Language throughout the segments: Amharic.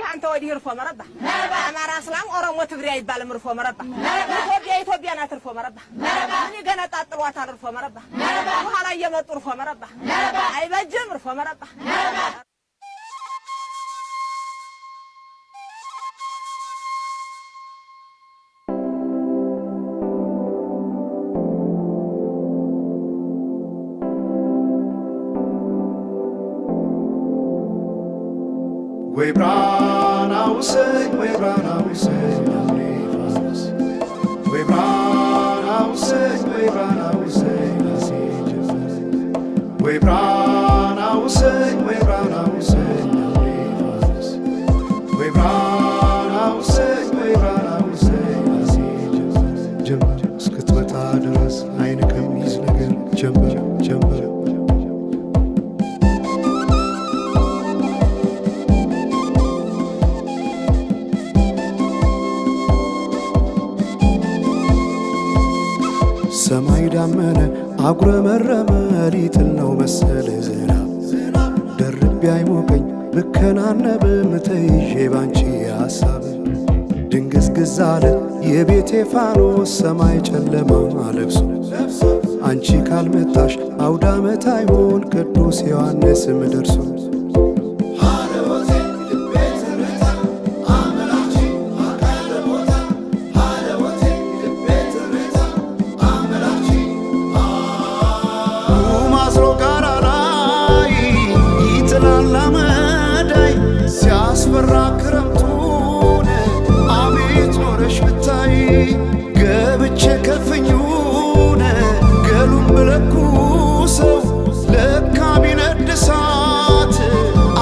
አንተ ወዲህ ርፎ መረባ አማራ እስላም ኦሮሞ ትግሬ አይባልም ርፎ መረባ ኢትዮጵያ ናት ርፎ መረባ እኔ ገና ጣጥሏታል ርፎ መረባ በኋላ እየመጡ ርፎ መረባ አይበጅም ርፎ መረባ We brought our say, we brought our say, we brought our say, we brought our say, we brought our say, we brought our say, we brought our say, we brought our say, jump, skut with others, I come easy again, jump. ሰማይ ዳመነ አጉረመረመ ሊጥል ነው መሰለ ዝናብ ደርቤ አይሞቀኝ ብከናነብ ምተይዤ ባንቺ ሐሳብ ድንግዝግዝ አለ የቤቴ ፋኖስ ሰማይ ጨለማ ለብሶ አንቺ ካልመጣሽ አውደ ዓመት አይሆን ቅዱስ ዮሐንስም ደርሶ ክረምቱን አቤት ኖረሽ ብታይ ገብቼ ከፍኙን ገሉን ብለኩሰው ለካ ቢነድ እሳት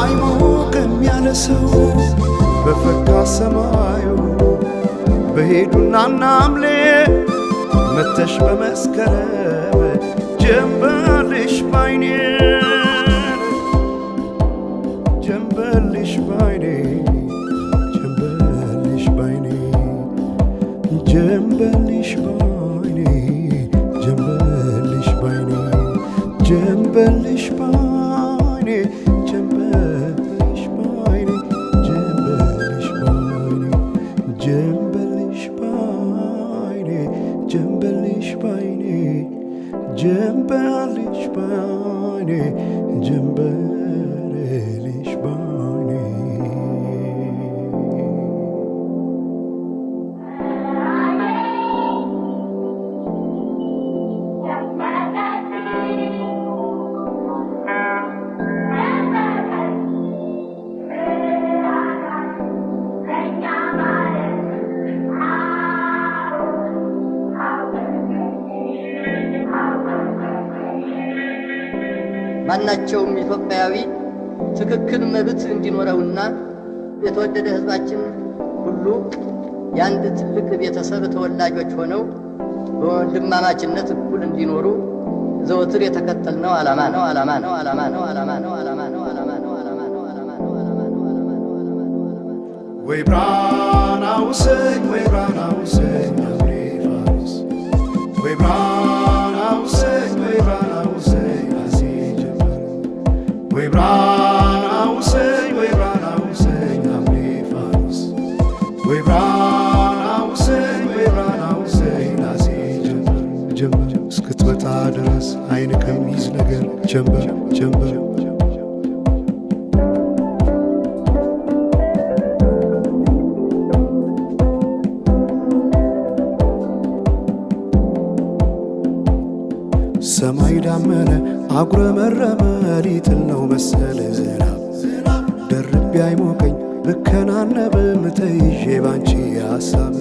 አይሞቅም ያለ ሰው በፈካ ሰማዩ በሄዱና ናምሌ መተሽ በመስከረም ጀንበልሽ ባይኔ ጀንበልሽ ባይኔ ጀንበልሽ ባይኔ ጀንበልሽ ባይኔ ጀንበልሽ ባይኔ ጀንበልሽ ባይኔ ጀንበልሽ ባይኔ ጀንበልሽ ባይኔ ጀንበልሽ ባይኔ ጀንበልሽ ባይኔ ጀንበልሽ ባይኔ ጀንበልሽ ባይኔ ማናቸውም ኢትዮጵያዊ ትክክል መብት እንዲኖረውና የተወደደ ሕዝባችን ሁሉ የአንድ ትልቅ ቤተሰብ ተወላጆች ሆነው በወንድማማችነት እኩል እንዲኖሩ ዘወትር የተከተልነው ዓላማ ነው። We brought our say, we brought our say, we brought our say, we brought our say. We brought our say, we brought our say, we brought our say, we brought our say, ጀምበር እስክትመጣ ድረስ አይን ከሚይዝ ነገር ጀምበር ሰማይ ዳመነ አጉረመረመ ሊጥል ነው መሰለ ዝናብ ደርቤ አይሞቀኝ ብከናነብ ምተይዤ ባንቺ ሐሳብ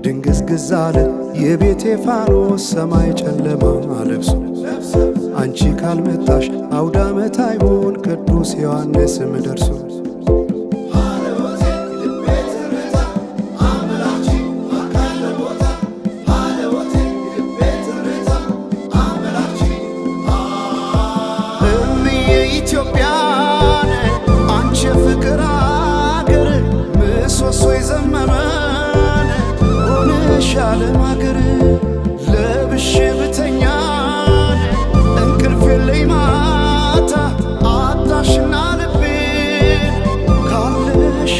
ድንግዝግዝ አለ የቤቴ ፋኖስ ሰማይ ጨለማ ለብሶ አንቺ ካልመጣሽ አውደ ዓመት አይሆን ቅዱስ ዮሐንስም ደርሶ ኢትዮጵያን አንቺ ፍቅር አገር ምሰሶ የዘመመን ሆነሻል ማገር ለብሼ ብተኛን እንቅልፍ የለኝ ማታ አጣሽና ልቤን ካለሽ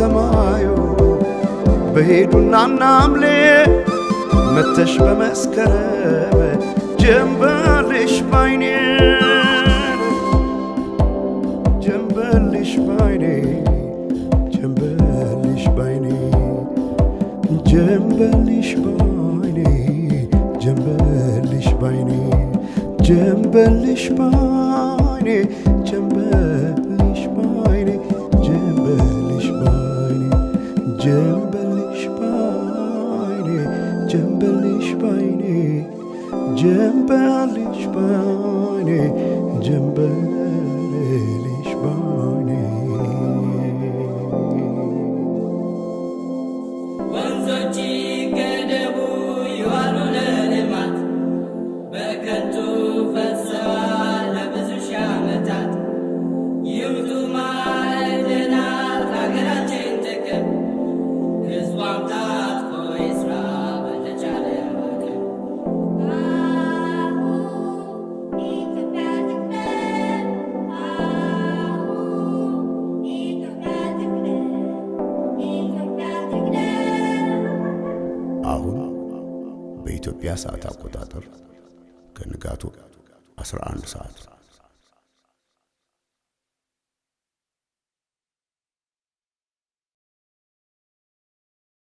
ሰማዩ በሄዱና ናምሌ መተሽ በመስከረም ጀንበልሽ ባይኔ ጀንበልሽ ባይኔ ጀንበልሽ ባይኔ ጀንበልሽ ባይኔ ጀንበልሽ ባይኔ ጀንበልሽ ባይኔ ጀንበልሽ ባይኔ ጀንበልሽ ባይኔ ጀንበልሽ ባይኔ ጀንበልሽ ባይኔ ጀንበልሽ ባይኔ ጀንበልሽ ባይኔ ወንዞች ገደቡ ይዋሉ ለልማት በከንቱ ፈሰዋል ለብዙ ሺህ ዓመታት። ይምጡ ማዕድናት ለሀገራችን ጥቅም ሕዝቧም ታጥቆ ይስራ በተቻለ አቅም። አሁን በኢትዮጵያ ሰዓት አቆጣጠር ከንጋቱ 11 ሰዓት